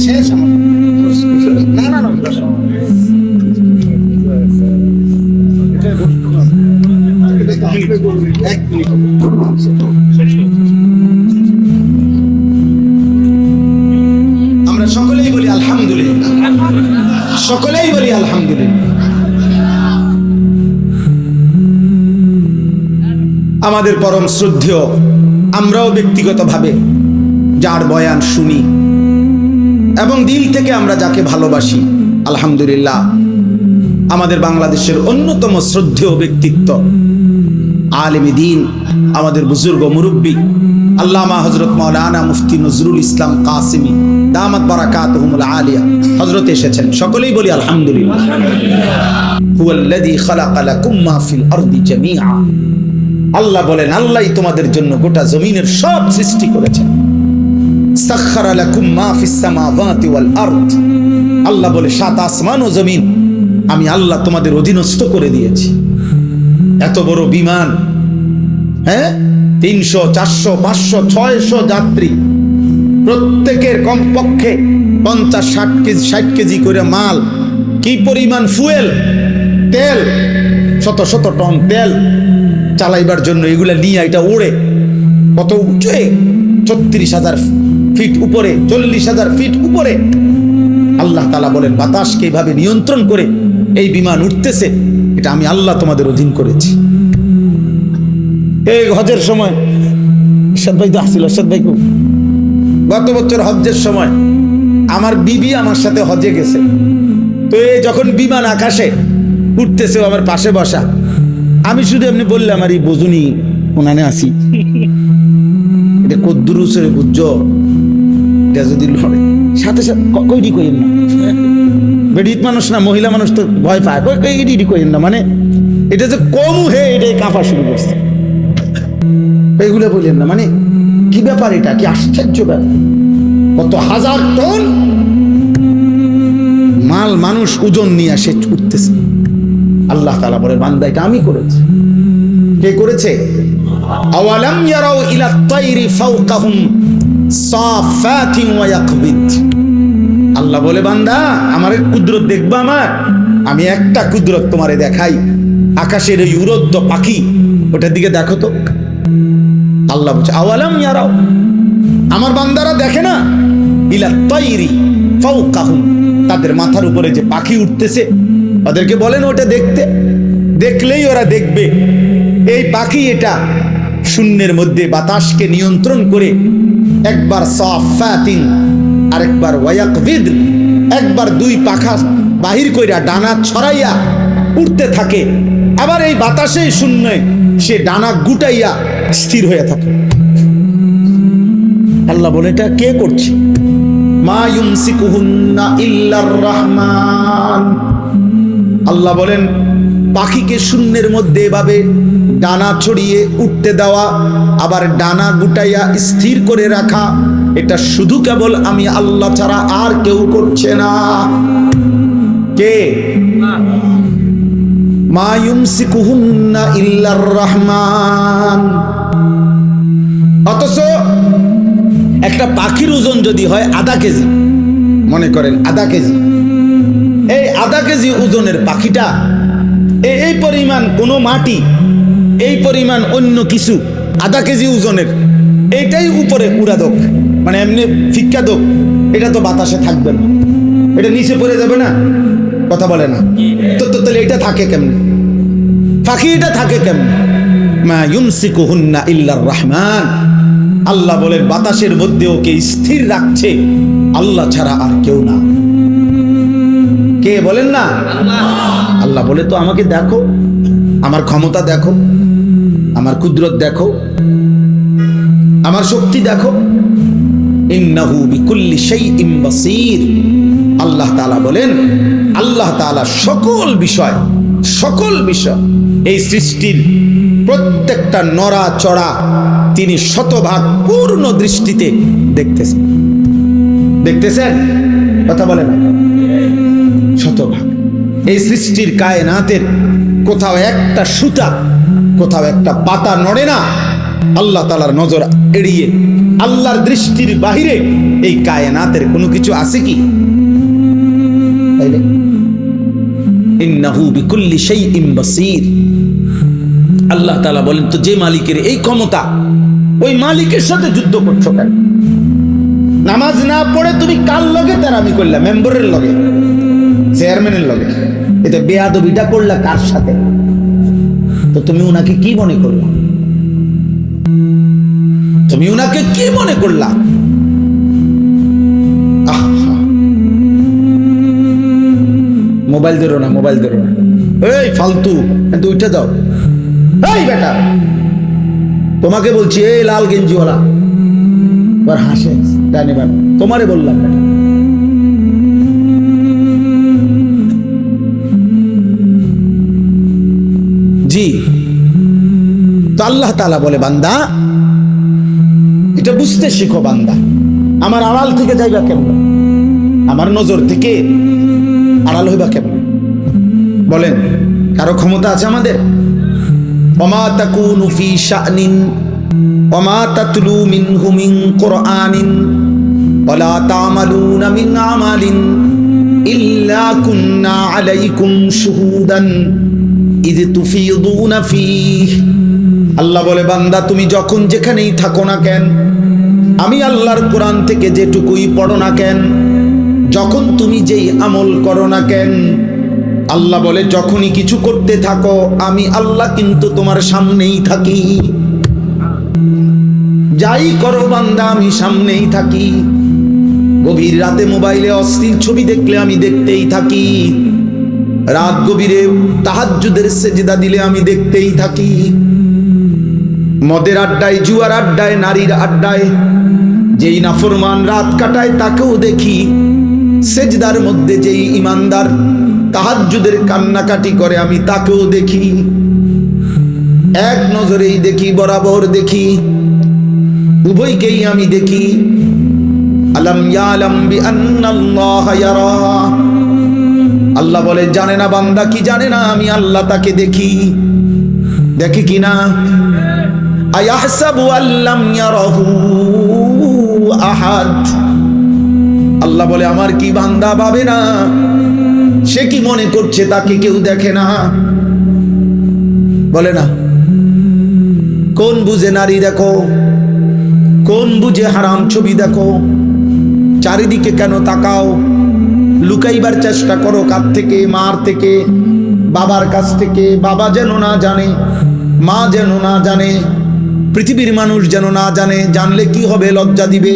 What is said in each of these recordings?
শেষ আমার না না না এক মিনিট আমরা সকলেই বলি আলহামদুলিল্লাহ, সকলেই বলি আলহামদুলিল্লাহ। আমাদের পরম শ্রদ্ধেয়, আমরাও ব্যক্তিগতভাবে যার বয়ান শুনি এবং দিল থেকে আমরা যাকে ভালোবাসি, আলহামদুলিল্লাহ, আমাদের বাংলাদেশের অন্যতম শ্রদ্ধেয় ব্যক্তিত্ব, আলেমে দ্বীন, আমাদের বুজুর্গ মুরব্বী আল্লামা হযরত মাওলানা মুফতি নজরুল ইসলাম কাসিমি দামাত বারাকাতুহুমুল আলিয়া হযরত এসেছেন। সকলেই বলি আলহামদুলিল্লাহ। হুয়াল্লাযী খালাকা লাকুম মা ফিল আরদি জামিআ। আল্লাহ বলেন, আল্লাহই তোমাদের জন্য গোটা জমিনের সব সৃষ্টি করেছেন। সাখখারা লাকুম মা ফিস সামাওয়াতি ওয়াল আরদ। আল্লাহ বলে, সাত আসমান ও জমিন আমি আল্লাহ তোমাদের অধীনস্থ করে দিয়েছি। এত বড় বিমান, হ্যাঁ, 300, 400, 500, 600 যাত্রী, প্রত্যেকের কমপক্ষে 50-60 কেজি 60 কেজি করে মাল, কি পরিমাণ ফুয়েল, তেল, শত শত টন তেল চালাইবার জন্য এগুলা নিয়ে এটা ওড়ে কত উঁচুয়ে, 36,000 ফিট উপরে, 40,000 ফিট উপরে। আল্লাহ তাআলা বলেন, বাতাসকে এইভাবে নিয়ন্ত্রণ করে এই বিমান উঠতেছে, এটা আমি আল্লাহ তোমাদের অধীন করেছি। এই হজের সময় ইরশাদ ভাই তো আসছিল, ইরশাদ ভাই গত বছর হজ্জের সময় আমার বিবি আমার সাথে হজে গেছে। তো এই যখন বিমান আকাশে উঠতেছে, আমার পাশে বসা, আমি শুধু এমনি বললাম, আর এই বোঝুনি ওনানে আসি, এটা কদ্দুরুসের বুঝছো, এটা যদি লড়ে সাথে সাথে কইডি কইেন না, বেডিত মানুষ না, মহিলা মানুষ তো ভয় পায়, কইডি কইেন না, মানে এটা যে কম হে এটাই কাঁপা শুরু করছে, এইগুলো বললেন না, মানে কি ব্যাপার, এটা কি আশ্চর্য ব্যাপার, কত হাজার টন মাল মানুষ ওজন নিয়ে আসে উঠতেছে। আল্লাহ তাআলা বলেন, বান্দা এটা আমি করেছি। কে করেছে? আওয়ালাম ইয়ারাউ ইলা তাইরি ফাওকাহুম সাফাতিন ওয়া ইয়াকবিদ। আল্লাহ বলে, বান্দা আমার কুদরত দেখবা, আমি একটা কুদরত তোমারে দেখাই, আকাশের এই উড়ন্ত পাখি, ওটার দিকে দেখো তো। আল্লাহ বলছে, আওয়ালাম ইয়ারাউ, আমার বান্দারা দেখে না, ইলা তাইরি ফাওকাহুম, তাদের মাথার উপরে যে পাখি উঠতেছে, ওদেরকে বলেন ওটা দেখতে, দেখলেই ওরা দেখবে এই পাখি এটা শূন্যের মধ্যে বাতাসকে নিয়ন্ত্রণ করে একবার সাফাতিন আরেকবার ওয়ায়াকবিদ, একবার দুই পাখা বাহির কইরা ডানা ছড়াইয়া উঠতে থাকে, আবার এই বাতাসেই শূন্যে সে ডানা গুটাইয়া স্থির হয়ে থাকে। আল্লাহ বলে, এটা কে করছে? মা ইউমসিকুহুন্না ইল্লার রহমান। আল্লাহ বলেন, পাখিকে শূন্যের মধ্যে এভাবে ডানা ছড়িয়ে উঠতে দেওয়া, আবার ডানা গুটাইয়া স্থির করে রাখা, এটা শুধু কেবল আমি আল্লাহ ছাড়া আর কেউ করছে না। কে? মা ইউমসিকুহুন্না ইল্লার রহমান। অথচ একটা পাখির ওজন যদি হয় আধা কেজি, মনে করেন আধা কেজি, এই আধা কেজি ওজনের পাখিটা এই পরিমাণ কোনো মাটি, এই পরিমাণ অন্য কিছু আধা কেজি ওজনের, এইটাই উপরে উড়া দোক, মানে এমনি ফিক্কা দোক, এটা তো বাতাসে থাকবে না, এটা নিচে পড়ে যাবে না, কথা বলে না তো। তাহলে এটা থাকে কেমনে? পাখি এটা থাকে কেমনে? মা ইউমসিকুহুন্না ইল্লার রহমান। আল্লাহ বলেন, বাতাসের মধ্যে ওকে স্থির রাখছে আল্লাহ ছাড়া আর কেউ না। কে বলেন না? আল্লাহ বলে, তো আমাকে দেখো, আমার ক্ষমতা দেখো, আমার কুদরত দেখো, আমার শক্তি দেখো। ইন্নাহু বিকুল্লি শাইইন বাসীর। আল্লাহ তাআলা বলেন, আল্লাহ তাআলা সকল বিষয় এই সৃষ্টির প্রত্যেকটা নড়া চড়া তিনি শতভাগ পূর্ণ দৃষ্টিতে দেখতেছেন, কথা বলে না, শতভাগ। এই সৃষ্টির কায়নাতের কোথাও একটা সুতা, কোথাও একটা পাতা নড়ে না, আল্লাহ তাআলার নজর এড়িয়ে, আল্লাহর দৃষ্টির বাহিরে এই কায়নাতের কোনো কিছু আছে কি? তাইলে ইন্নাহু বিকুল্লি শাইইন বাসীর। আল্লাহ তাআলা বলেন, তো যে মালিকের এই ক্ষমতা, ওই মালিকের সাথে যুদ্ধ করছো কেন? নামাজ না পড়ে তুমি কার লগে তেরামি করলা? মেম্বারের লগে, চেয়ারম্যানের লগে। এটা বেয়াদবিটা করলা কার সাথে? তো তুমি উনাকে কি মনে করলা? তুমি উনাকে কি মনে করলা? মোবাইল ধরো না, মোবাইল ধরো না, এই ফালতু, তুই উঠে যাও। এই বেটা, তোমাকে বলছি, এই লাল গেঞ্জিওয়ালা, হাসে জানি, তোমারে বললাম বেটা। জি, তো আল্লাহ তাআলা বলে, বান্দা এটা বুঝতে শিখো। বান্দা আমার আড়াল থেকে যাইবা কেমন? আমার নজর থেকে আড়াল হইবা কেমন? বলেন, কারো ক্ষমতা আছে আমাদের? ওমা তাকুনু ফি শানিন ওমা তাতলু মিনহু মিন কুরআনিন ওয়ালা তা'মালুনা মিন আমালিন ইল্লা কুননা আলাইকুম শুহুদান ইয তুফিদুনা ফীহি। আল্লাহ বলে, বান্দা তুমি যখন যেখানেই থাকো না কেন, আমি আল্লাহর কোরআন থেকে যেটুকুই পড়ো না কেন, যখন তুমি যেই আমল করো না কেন, আল্লাহ বলে যখনই কিছু করতে থাকো, আমি আল্লাহ কিন্তু তোমার সামনেই থাকি। যাই করো বান্দা, আমি সামনেই থাকি। গভীর রাতে মোবাইলে অশ্লীল ছবি দেখলে আমি দেখতেই থাকি। রাত গভীরে তাহাজ্জুদের সেজদা দিলে আমি দেখতেই থাকি। মদের আড্ডায়, জুয়ার আড্ডায়, নারীর আড্ডায় যেই নাফরমান রাত কাটায় তাকেও দেখি। সেজদার মধ্যে যেই ইমানদার তাহাজ্জুদের কান্নাকাটি করে আমি তাকেও দেখি। এক নজরেই দেখি, বরাবর দেখি, উভয়কেই আমি দেখি। আলাম ইয়ালাম বিআন্নাল্লাহা ইয়ারা। আল্লাহ বলে, জানে না বান্দা কি জানে না আমি আল্লাহ তাকে দেখি। দেখি কিনা? আয়াহসাবু আল্লাম ইয়ারাহু আহাদ। আল্লাহ বলে, আমার কি বান্দা ভাবে না? সে কি মনে করছে তাকে কেউ দেখে না? বলে না? কোন বুঝে নারী দেখো, কোন বুঝে হারাম ছবি দেখো? চারিদিকে কেন তাকাও? লুকাইবার চেষ্টা করো কার থেকে? মার থেকে, বাবার কাছ থেকে। বাবা যেন না জানে, মা যেন না জানে, পৃথিবীর মানুষ যেন না জানে। জানলে কি হবে? লজ্জা দিবে।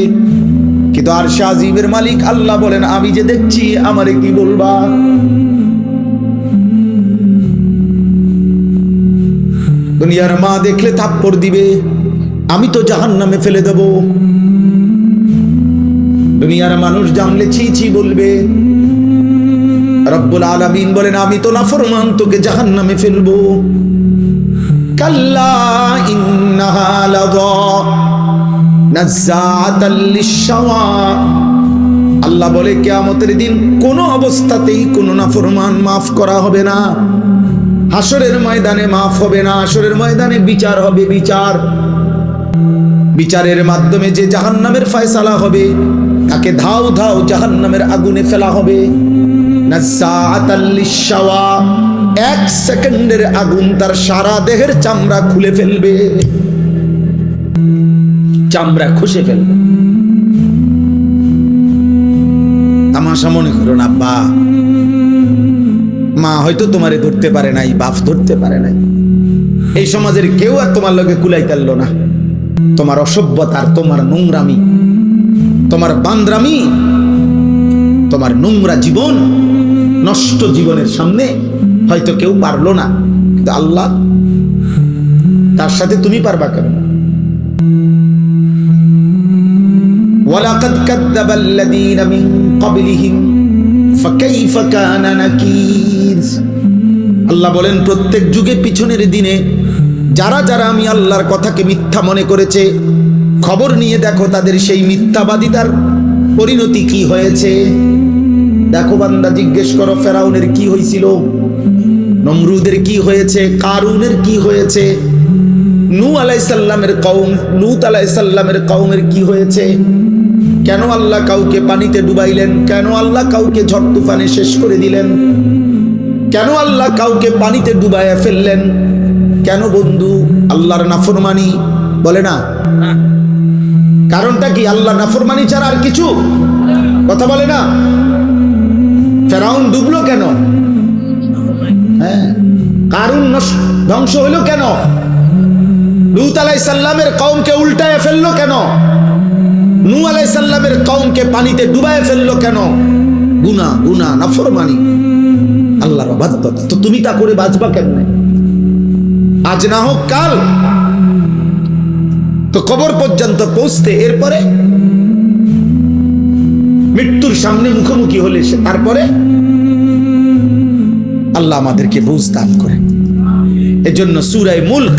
কিন্তু আরশে আজিমের মালিক আল্লাহ বলেন, আমি যে দেখছি, আমারে কি বলবা? দুনিয়ার মা দেখলে থাপ্পড় দিবে, আমি তো জাহান্নামে ফেলে দেব। দুনিয়ার মানুষ জানলে ছি ছি বলবে। রব্বুল আলামিন বলেন, আমি তো নাফরমান, তোকে জাহান্নামে ফেলবো। কাল্লা ইন্নাহা লাযা নাযাআতাল লিশ-শাওয়া। আল্লাহ বলে, কিয়ামতের দিন কোনো অবস্থাতেই কোনো নাফরমান মাফ করা হবে না। হাসরের ময়দানে মাফ হবে না। হাসরের ময়দানে বিচার হবে। বিচারের মাধ্যমে যে জাহান্নামের ফয়সালা হবে, তাকে ধাও ধাও জাহান্নামের আগুনে ফেলা হবে। নাযাআতাল লিশ-শাওয়া। এক সেকেন্ডের আগুন তার সারা দেহের চামড়া খুলে ফেলবে, চামড়া খসে ফেলবে। তামাশা মনে করো না আব্বা। মা হয়তো তোমারে ধরতে পারে নাই, বাপ ধরতে পারে নাই, এই সমাজের কেউ আর তোমার লগে কুলাইতে পারলো না। তোমার অসভ্যতার, তোমার নোংরামি, তোমার বান্দরামি, তোমার নোংরা জীবন, নষ্ট জীবনের সামনে হয়তো কেউ পারলো না, কিন্তু আল্লাহ, তার সাথে তুমি পারবা কেন? ওয়ালাকাদ কাযযাবাল্লাযীনা মিন ক্বাবলিহিম ফাকাইফা কানা নাকির। আল্লাহ বলেন, প্রত্যেক যুগে পিছনের দিনে যারা যারা আমি আল্লাহর কথাকে মিথ্যা মনে করেছে, খবর নিয়ে দেখো তাদের সেই মিথ্যাবাদিতার পরিণতি কি হয়েছে। দেখো বান্দা, জিজ্ঞেস করো ফেরাউনের কি হয়েছিল, নমরুদের কি হয়েছে, কারুনের কি হয়েছে। নূহ আলাইহিস সালামের কওম, লূত আলাইহিস সালামের কওমের কি হয়েছে? কেন আল্লাহ কাউকে পানিতে ডুবাইলেন? কেন আল্লাহ কাউকে ঝড় তুফানে শেষ করে দিলেন? কেন আল্লাহ কাউকে পানিতে ডুবাইয়া ফেললেন? কেন বন্ধু? আল্লাহর নাফরমানি, বলে না? কারণটা কি? আল্লাহ নাফরমানি ছাড়া আর কিছু? কথা বলে না? ফেরাউন ডুবলো কেন? হ্যাঁ, কারুন ধ্বংস হইলো কেন? লূত আলাইহিস সালামের কওমকে উল্টায় ফেললো কেন? নূহ আলাইহিস সালামের কওমকে পানিতে ডুবায় ফেললো কেন? গুনাহ, গুনাহ, নাফরমানি, আল্লাহর অবাধ্যতা। তো তুমি তা করে বাঁচবা কেমনে? আজ না হোক কাল, তো কবর পর্যন্ত পৌঁছতে, এরপরে মৃত্যুর সামনে মুখোমুখি হলে সে, তারপরে আল্লাহ আমাদেরকে বুঝ দান করে। এজন্য সূরা মুলক,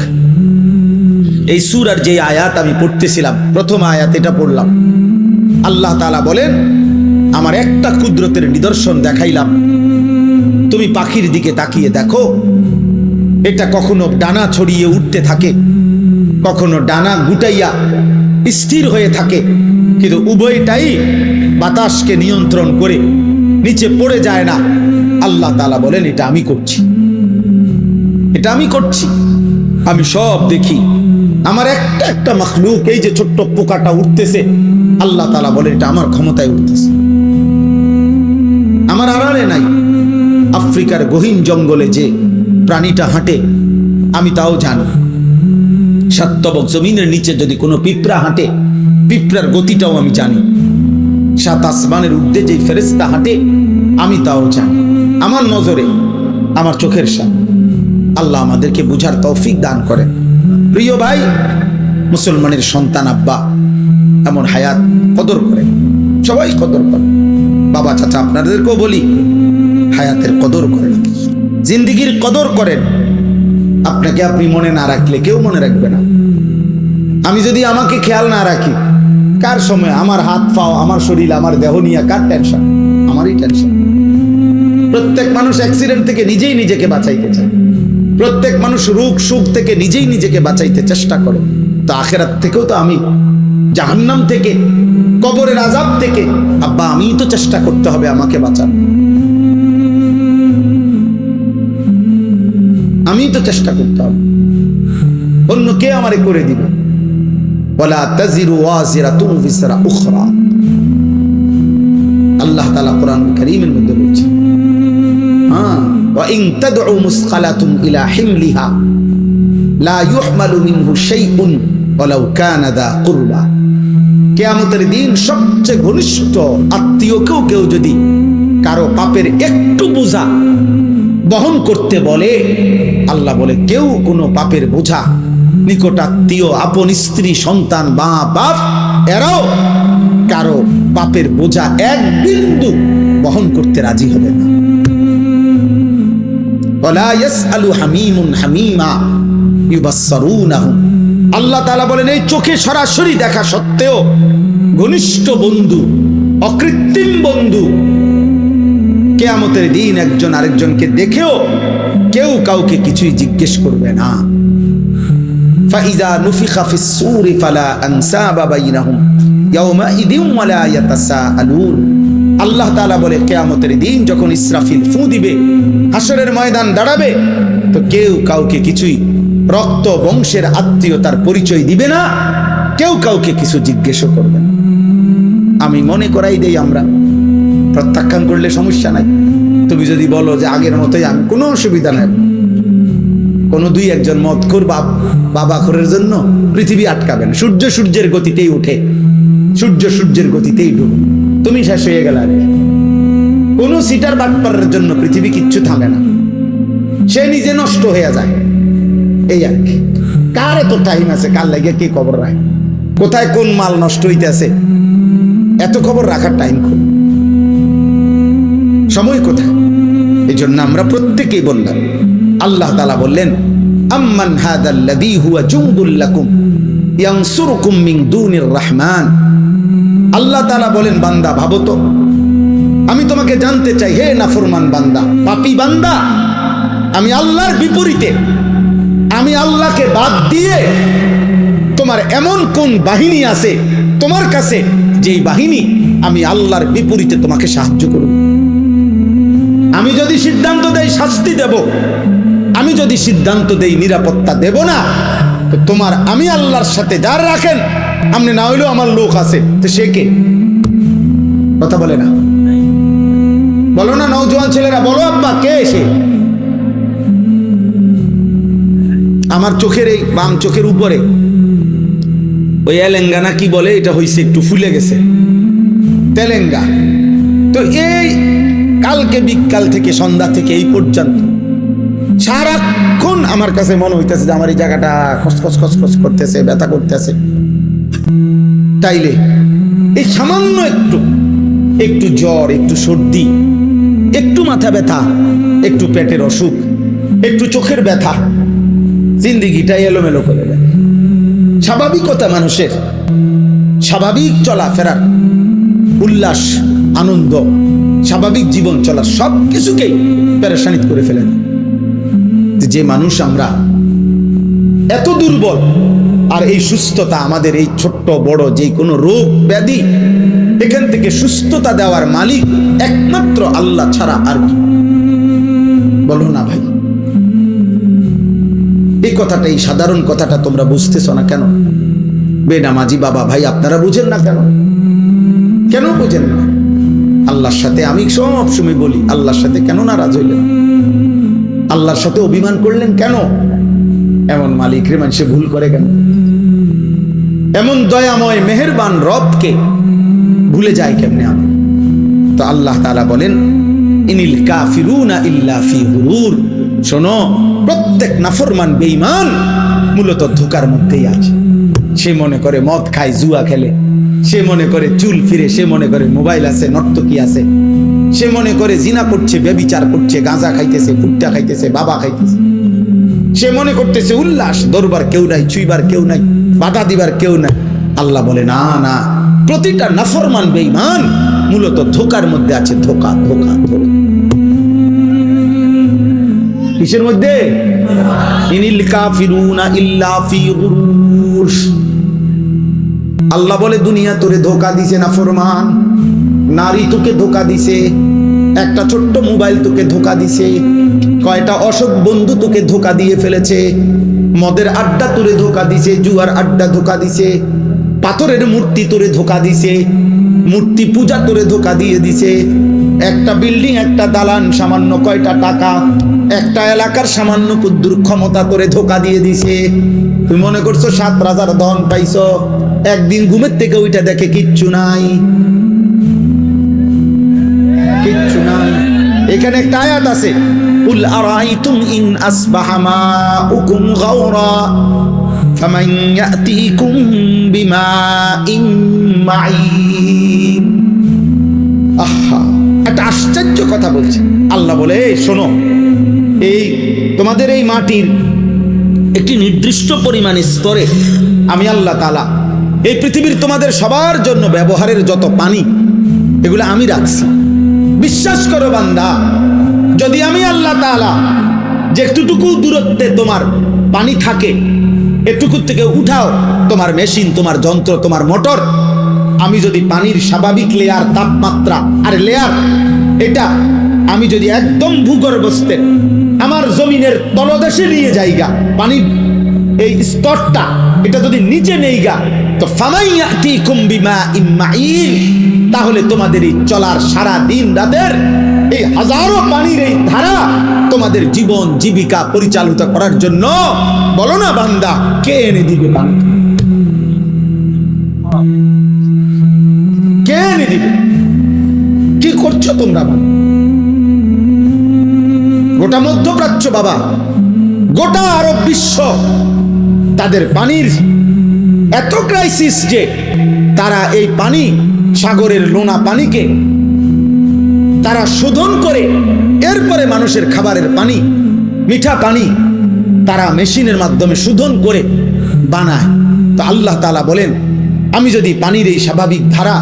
এই সূরার যে আয়াত আমি পড়তেছিলাম, প্রথম আয়াত এটা পড়লাম। আল্লাহ তাআলা বলেন, আমার একটা কুদরতের নিদর্শন দেখাইলাম, তুমি পাখির দিকে তাকিয়ে দেখো, এটা কখনো ডানা ছড়িয়ে উঠতে থাকে, কখনো ডানা গুটাইয়া স্থির হয়ে থাকে, কিন্তু উভয়টাই বাতাসকে নিয়ন্ত্রণ করে নিচে পড়ে যায় না। আল্লাহ তাআলা বলেন, এটা আমি করছি, এটা আমি করছি, আমি সব দেখি। আমার একটা একটা মাখলুক, এই যে ছোট্ট পোকাটা উঠতেছে, আল্লাহ তাআলা বলেন এটা আমার ক্ষমতায় উঠতেছে, আমার আড়ালে নাই। আফ্রিকার গহীন জঙ্গলে যে প্রাণীটা হাঁটে, আমি তাও জানি। সাতবক জমিনের নিচে যদি কোনো পিঁপড়া হাঁটে, পিঁপড়ার গতিটাও আমি জানি। সাত আসমানের ঊর্ধ্বে যে ফেরেশতা হাঁটে, আমি তাও জানি। আমার নজরে, আমার চোখের সামনে। আল্লাহ আমাদেরকে বুঝার তৌফিক দান করেন। প্রিয় ভাই, মুসলমানের সন্তান আব্বা এমন হায়াত কদর করেন, সবাই কদর করেন। বাবা চাচা আপনাদেরকেও বলি, হায়াতের কদর করেন, জিন্দিগির কদর করেন। আপনাকে আপনি মনে না রাখলে কেউ মনে রাখবে না। আমি যদি আমাকে খেয়াল না রাখি, কার সময় আমার হাত পাও, আমার শরীর, আমার দেহ নিয়ে কার টেনশন? আমারই টেনশন। প্রত্যেক মানুষ অ্যাক্সিডেন্ট থেকে নিজেই নিজেকে বাঁচাইতে চায়, প্রত্যেক মানুষ রোগ সুখ থেকে নিজেই নিজেকে বাঁচাইতে চেষ্টা করে। তো আখেরাত থেকেও তো আমি, জাহান্নাম থেকে, কবরের আযাব থেকে, আব্বা আমিই তো চেষ্টা করতে হবে আমাকে বাঁচানো। আমি তো চেষ্টা করতে হবে, অন্য কে আমারে করে দিবে? ওয়ালা তাজিরু ওয়াজিরাতুন বিজরা উখরা, আল্লাহ তাআলা কোরআন কারীমের মধ্যে বলছেন। ওয়া ইন তাদউ মুসকালাতুন ইলা হিমলিহা লা ইউহমালু মিনহু শাইউন ওয়ালাউ কানা দা কুরবা। কিয়ামতের দিন সবচেয়ে ঘনিষ্ঠ আত্মীয়কেও কেউ যদি কারো পাপের একটু বোঝা বহন করতে বলে, আল্লাহ বলে কেউ কোনো পাপের বোঝা, নিকটাত্মীয়, আপন স্ত্রী, সন্তান, মা বাপ, এরাও কারো পাপের বোঝা এক বিন্দু বহন করতে রাজি হবে না। ওয়ালা ইয়াসআলু হামীমুন হামীমা ইউবাসসারুনাহুম। আল্লাহ তাআলা বলেন, এই চোখে সরাসরি দেখা সত্ত্বেও ঘনিষ্ঠ বন্ধু, অকৃত্রিম বন্ধু, কিয়ামতের দিন একজন আরেকজনকে দেখেও কেউ কাউকে কিছুই জিজ্ঞেস করবে না। ফাইযা নুফিখা ফিস সূরি ফালা আনসাবা বাইনাহুম ইয়াওমাইযিন ওয়ালা ইয়াতাসাআলুন। আল্লাহ তাআলা বলে, কিয়ামতের দিন যখন ইসরাফিল ফু দিবে, হাসরের ময়দান দাঁড়াবে, তো কেউ কাউকে কিছুই রক্ত বংশের আত্মীয়তার পরিচয় দিবে না, কেউ কাউকে কিছু জিজ্ঞেসও করবে না। আমি মনে করাই দেই, আমরা প্রত্যাখ্যান করলে সমস্যা নাই। তুমি যদি বলো যে আগের মতোই, আমি কোনো অসুবিধা নাই। কোনো দুই একজন মদখোর বাবাখোরের জন্য পৃথিবী আটকাবে না। সূর্য সূর্যের গতিতেই উঠে, সূর্য সূর্যের গতিতেই ডুবে, তুমি শেষ হয়ে গেলে। কোনো সিটার বাটপারের জন্য পৃথিবী কিচ্ছু থামে না, সে নিজে নষ্ট হয়ে যায়। এই আর কি। কার এত টাইম আছে কার লাগে কে খবর রাখে, কোথায় কোন মাল নষ্ট হইতেছে, এত খবর রাখার টাইম খুব, সময় কোথায়? এই জন্য আমরা প্রত্যেকেই বললাম, আল্লাহ তাআলা বললেন, আম্মান হাদাল্লাযী হুয়া জুনদুল লাকুম ইয়ানসুরুকুম মিন দুনির রহমান। আল্লাহ তাআলা বলেন, বান্দা ভাবো তো, আমি তোমাকে জানতে চাই, হে নাফরমান বান্দা, পাপী বান্দা, আমি আল্লাহর বিপরীতে আমি আল্লাহকে বাদ দিয়ে তোমার এমন কোন বাহিনী আছে তোমার কাছে, যেই বাহিনী আমি আল্লাহর বিপরীতে তোমাকে সাহায্য করব? আমি যদি সিদ্ধান্ত দেই শাস্তি দেব, আমি যদি সিদ্ধান্ত দেই নিরাপত্তা দেব না, তো তোমার আমি আল্লাহর সাথে যার রাখেন, আপনি না হইলেও আমার লোক আছে, তো সে কে? কথা বলে না, বলো না নওজোয়ান ছেলেরা, বলো আব্বা কে সে? আমার চোখের এই বাম চোখের উপরে ওই এলেঙ্গানা কি বলে, এটা হইছে একটু ফুলে গেছে, তেলেঙ্গা। তো এই কালকে বিকাল থেকে সন্ধ্যা থেকে এই পর্যন্ত সারাক্ষণ আমার কাছে মনে হইতেছে যে আমার এই জায়গাটা খসখস খসখস করতেছে, ব্যথা করতেছে। তাইলে এই সামান্য একটু জ্বর, একটু সর্দি, একটু মাথা ব্যথা, একটু পেটের অসুখ, একটু চোখের ব্যথা, জিন্দিগিটা এলোমেলো করে দেয়। স্বাভাবিকতা মানুষের, স্বাভাবিক চলাফেরার, উল্লাস, আনন্দ, স্বাভাবিক জীবন চলার সব কিছুকেই পেরেশানিত করে ফেলে। যে মানুষ আমরা এত দুর্বল, আর এই সুস্থতা আমাদের, এই ছোট্ট বড় যে কোনো রোগ ব্যাধি, এখান থেকে সুস্থতা দেওয়ার মালিক একমাত্র আল্লাহ ছাড়া আর কি? বলো না ভাই, এই কথাটা, এই সাধারণ কথাটা তোমরা বুঝতেছ না কেন? বেনামাজি বাবা ভাই আপনারা বুঝেন না কেন? কেন বুঝেন না? আল্লাহর সাথে আমি সব সময় বলি, আল্লাহর সাথে কেন নারাজ হইলেন? আল্লাহর সাথে অভিমান করলেন কেন? এমন মালিক রে মানুষে ভুল করে কেন? এমন দয়াময় মেহেরবান রবকে ভুলে যায় কেমনে আমি? তো আল্লাহ তাআলা বলেন, ইনিল কাফিরুনা ইল্লা ফি গুরুর। শোনো, প্রত্যেক নাফরমান বেঈমান মূলত ধোঁকার মধ্যেই আছে। সে মনে করে মদ খায়, জুয়া খেলে, সে মনে করে চুল ফিরে, সে মনে করে মোবাইল আছে, নর্তকী আছে, সে মনে করে জিনা করছে, ব্যভিচার করছে, গাঁজা খাইতেছে, ফুট্টা খাইতেছে, বাবা খাইতেছে, সে মনে করতেছে উল্লাস, দরবার কেউ নাই, ছুইবার কেউ নাই, বাধা দিবার কেউ নাই। আল্লাহ বলে না না, প্রতিটা নাফরমান বেঈমান মূলত ধোঁকার মধ্যে আছে। ধোঁকা ধোঁকা ধোঁকা কিসের মধ্যে? ইনিল কাফিরুনা ইল্লা ফি গুরুর। আল্লাহ বলে দুনিয়া তোরে ধোঁকা দিছে নাফরমান, নারী তোকে ধোঁকা দিছে, একটা ছোট্ট মোবাইল তোকে ধোঁকা দিছে, কয়টা অসৎ বন্ধু তোকে ধোঁকা দিয়ে ফেলেছে, মদের আড্ডা তোরে ধোঁকা দিছে, জুয়ার আড্ডা ধোঁকা দিছে, পাথরের মূর্তি তোরে ধোঁকা দিছে, মূর্তি পূজা তোরে ধোঁকা দিয়ে দিছে, একটা বিল্ডিং, একটা দালান, সামান্য কয়টা টাকা, একটা এলাকার সামান্য কুদ্দুর ক্ষমতা তোরে ধোঁকা দিয়ে দিছে। তুমি মনে করছো 7 রাজার ধন পাইছো, একদিন ঘুমের থেকে ওইটা দেখে কিচ্ছু নাই, কিচ্ছু নাই। এখানে একটা আয়াত আছে, কুল আরাইতুম ইন আসবাহা মাউকুম গাওরা ফামান ইয়াতিকুম বিমাইন মাঈন। আহা, একটা আশ্চর্য কথা বলছে আল্লাহ। বলে শোনো, এই তোমাদের এই মাটির একটি নির্দিষ্ট পরিমাণ স্তরে আমি আল্লাহ তাআলা এই পৃথিবীর তোমাদের সবার জন্য ব্যবহারের যত পানি, এগুলো আমি রাখছি। বিশ্বাস করো বান্দা, যদি আমি আল্লাহ তাআলা যে একটুটুকু দূরত্বে তোমার পানি থাকে, এটুকু থেকে উঠাও তোমার মেশিন, তোমার যন্ত্র, তোমার মোটর, আমি যদি পানির স্বাভাবিক লেয়ার, তাপমাত্রা আর লেয়ার, এটা আমি যদি একদম ভূগর্ভস্থে আমার জমিনের তলদেশে নিয়ে যাইগা, পানির এই স্তরটা এটা যদি নিচে নেইগা, তো ফামাইয়াতিকুম বিমাইন মাঈন, তাহলে তোমাদের এই চলার সারা দিন রাতের এই হাজারো পানির এই ধারা তোমাদের জীবন জীবিকা পরিচালিত করার জন্য, বলো না বান্দা, কে এনে দিবে পানি? কে এনে দিবে? কি করছো তোমরা? গোটা মধ্যপ্রাচ্য বাবা, গোটা আরব বিশ্ব, তাদের পানির এত ক্রাইসিস যে তারা এই পানি, সাগরের লোনা পানিকে তারা শোধন করে, এরপরে মানুষের খাবারের পানি, মিঠা পানি তারা মেশিনের মাধ্যমে শোধন করে বানায়। তো আল্লাহ তাআলা বলেন, আমি যদি পানির এই স্বাভাবিক ধারা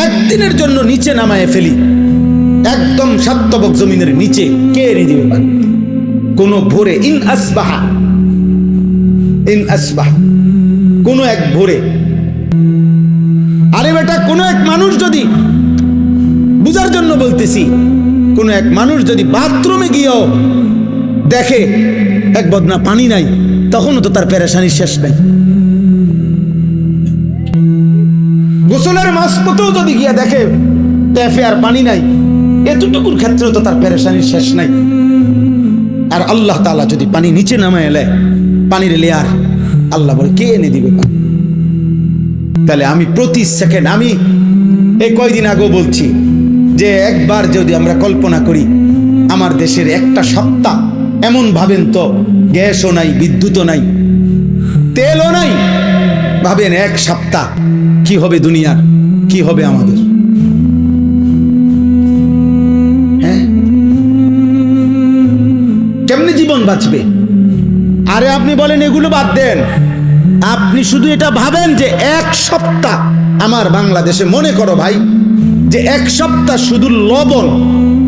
একদিনের জন্য নিচে নামায় ফেলি, একদম সাতবক জমিনের নিচে, কে এনে দিবে পানি? কোন ভোরে ইন আসবাহা ইন আসবাহ, কোন এক ভোরে। আরে বেটা, কোন এক মানুষ যদি, বুঝার জন্য বলতেছি, কোন এক মানুষ যদি বাথরুমে গিয়েও দেখে এক বদনা পানি নাই, তখনও তো তার পেরেশানির শেষ নাই। গোসলের মাঝপথেও যদি গিয়া দেখে ট্যাপে আর পানি নাই, এতটুকুর ক্ষেত্রেও তো তার পেরেশানির শেষ নাই। আর আল্লাহ তাআলা যদি পানি নিচে নামে এলে, পানির লেয়ার, আল্লাহ বলে কে এনে দিবে পানি? তাহলে আমি প্রতি সেকেন্ড, আমি এই কয়দিন আগেও বলছি যে একবার যদি আমরা কল্পনা করি আমার দেশের একটা সপ্তাহ, এমন ভাবেন তো গ্যাসও নাই, বিদ্যুৎও নাই, তেলও নাই, ভাবেন এক সপ্তাহ কি হবে দুনিয়ার, কি হবে আমাদের? হ্যাঁ, কেমনে জীবন বাঁচবে? আরে আপনি বলেন এগুলো বাদ দেন, আপনি শুধু এটা ভাবেন যে এক সপ্তাহ আমার বাংলাদেশে, মনে করো ভাই যে এক সপ্তাহ শুধু লবণ,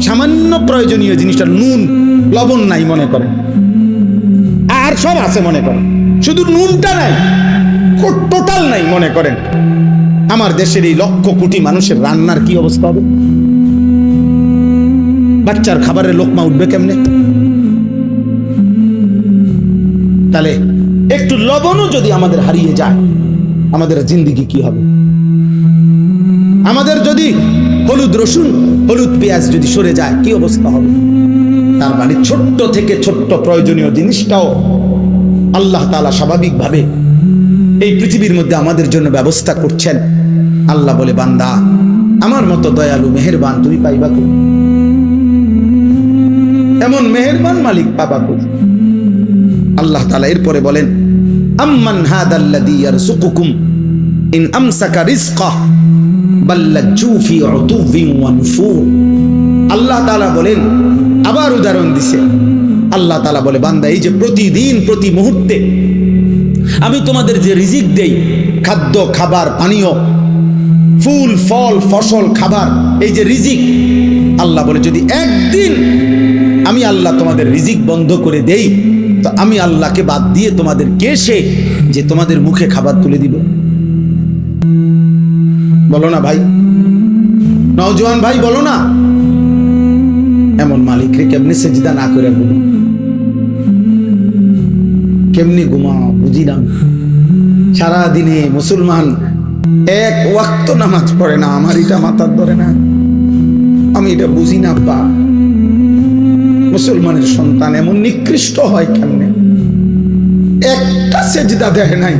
সামান্য প্রয়োজনীয় জিনিসটা নুন লবণ নাই মনে করেন, আর সব আছে মনে করেন, শুধু নুনটা নাই, টোটাল নাই মনে করেন, আমার দেশের এই লক্ষ কোটি মানুষের রান্নার কি অবস্থা হবে? বাচ্চার খাবারের লোকমা উঠবে কেমনে? তাহলে একটু লবণও যদি আমাদের হারিয়ে যায়, আমাদের জিন্দেগি কি হবে? আমাদের যদি হলুদ রসুন, হলুদ পেঁয়াজ যদি সরে যায়, কি অবস্থা হবে? তার মানে ছোট্ট থেকে ছোট্ট প্রয়োজনীয় জিনিসটাও আল্লাহ তাআলা স্বাভাবিকভাবে এই পৃথিবীর মধ্যে আমাদের জন্য ব্যবস্থা করছেন। আল্লাহ বলে, বান্দা আমার মতো দয়ালু মেহেরবান তুমি পাইবা কই? এমন মেহেরবান মালিক পাবা কই? আল্লাহ তাআলা এরপরে বলেন, আম্মান হাদাল্লাযী ইয়ারযুকুকুম ইন আমসাকা রিজকাহু বাল লাজ্জু ফি উতুবিন ওয়া নুফুর। আল্লাহ তাআলা বলেন, আবার উদাহরণ দিছে, আল্লাহ তাআলা বলে, বান্দা এই যে প্রতিদিন প্রতি মুহূর্তে আমি তোমাদের যে রিজিক দেই, খাদ্য খাবার পানীয়, ফুল ফল ফসল খাবার, এই যে রিজিক, আল্লাহ বলে যদি একদিন আমি আল্লাহ তোমাদের রিজিক বন্ধ করে দেই, তো আমি আল্লাহকে বাদ দিয়ে তোমাদের কে সে যে তোমাদের মুখে খাবার তুলে দিবে? বলো না ভাই, নওজোয়ান ভাই বলো না, এমন মালিকরে কেমনে সেজদা না করে ঘুমো? কেমনে ঘুমাও বুঝি না। সারাদিনে মুসলমান এক ওয়াক্ত নামাজ পড়ে না, আমার এটা মাথার ধরে না, আমি এটা বুঝি না। বা মুসলমানের সন্তান এমন নিকৃষ্ট হয় কেমনে? একটা সেজদা দেয় নাই।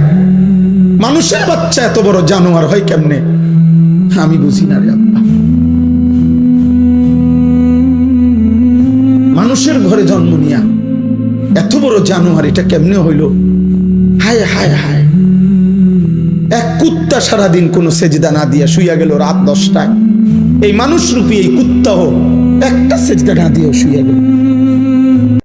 মানুষের বাচ্চা এত বড় জানোয়ার হয় কেমনে? আমি বুঝি না রে আব্বা। মানুষের ঘরে জন্ম নিয়া এত বড় জানোয়ার এটা কেমনে হইল? হায় হায় হায়। এক কুত্তা সারাদিন কোনো সেজদা না দিয়া শুইয়া গেল রাত 10টায়, এই মানুষ রূপী এই কুত্তাও একটা সেজদা না দিয়া শুইয়া গেল।